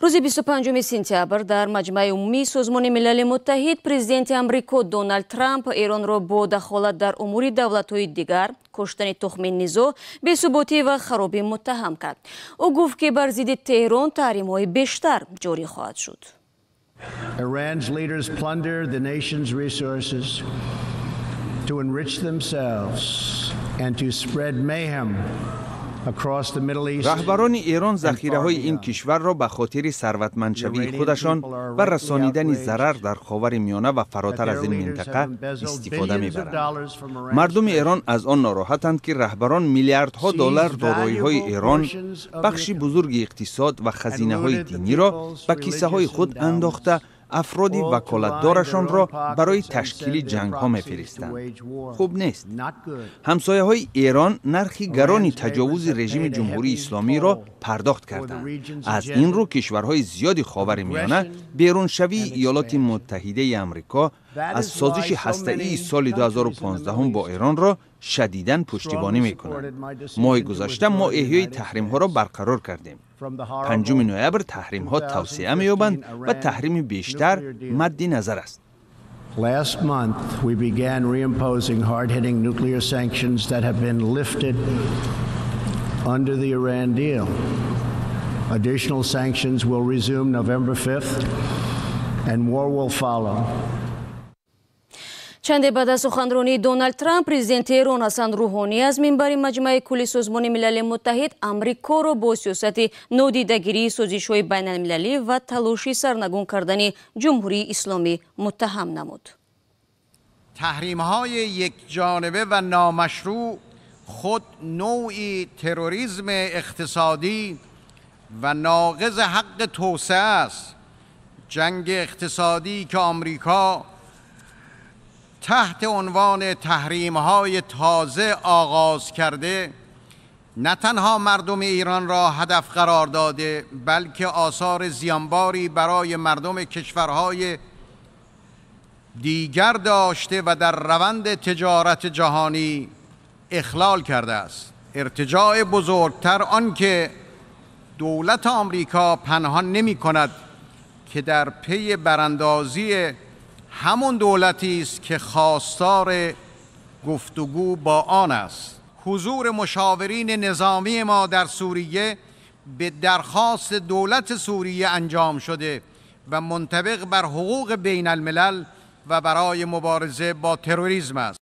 روز 25 سентябр در مجمع عمومی سازمان ملل متحد پرزیدنت آمریکا دونالد ترامپ ايرانро با دخالت در امور دولت‌های دیگر، کشتن تخمی، نزاع، بسوباتی و خرابی متهم کرد. او گفت که بر ضد تهران تحریم‌های بیشتر جاری خواهد شد. Iran's leaders plunder the nation's resources to enrich themselves and to spread mayhem across the Middle East. رهبران ایران ذخیره‌های این کشور را به خاطر ثروتمندشوی خودشان و رسانیدن ضرر در خاورمیانه و فراتر از این منطقه استفاده می‌برند. مردم ایران از آن ناراحتند که رهبران میلیاردها دلار دارایی‌های ایران، بخشی بزرگ اقتصاد و خزینه‌های دینی را به کیسه‌های خود انداخته افرادی وکالتدارشان را برای تشکیل جنگ‌ها می‌فرستند. خوب نیست. همسایه‌های ایران نرخی گرانی تجاوز رژیم جمهوری اسلامی را پرداخت کردند. از این رو کشورهای زیادی خاورمیانه بیرونشوی ایالات متحده آمریکا از سازش هسته‌ای سال 2015 با ایران را شدیداً پشتیبانی می‌کنند. ماه گذشته ما احیای تحریم‌ها را برقرار کردیم. 5 نوامبر تحریم‌ها توسعه می‌یابند و تحریم بیشتر مد نظر است. Last month we began reimposing hard-hitting nuclear sanctions that have been lifted under the Iran deal. Additional sanctions will resume November 5th and more will follow. چند بعد از سخنرانی دونالد ترامپ، پرزیدنت ایران حسن روحانی از منبر مجمع کل سازمان ملل متحد آمریکا را با سیاست نادیدگیری سازش‌های بین المللی و تلاشی سرنگون کردن جمهوری اسلامی متهم نمود. تحریم‌های یکجانبه و نامشروع خود نوعی تروریسم اقتصادی و ناقض حق توسعه است. جنگ اقتصادی که آمریکا تحت عنوان تحریم‌های تازه آغاز کرده، نه تنها مردم ایران را هدف قرار داده، بلکه آثار زیانباری برای مردم کشورهای دیگر داشته و در روند تجارت جهانی اخلال کرده است. ارتجاع بزرگتر آنکه دولت آمریکا پنهان نمی‌کند که در پی براندازی همون دولتی است که خواستار گفتگو با آن است. حضور مشاورین نظامی ما در سوریه به درخواست دولت سوریه انجام شده و منطبق بر حقوق بین الملل و برای مبارزه با تروریسم است.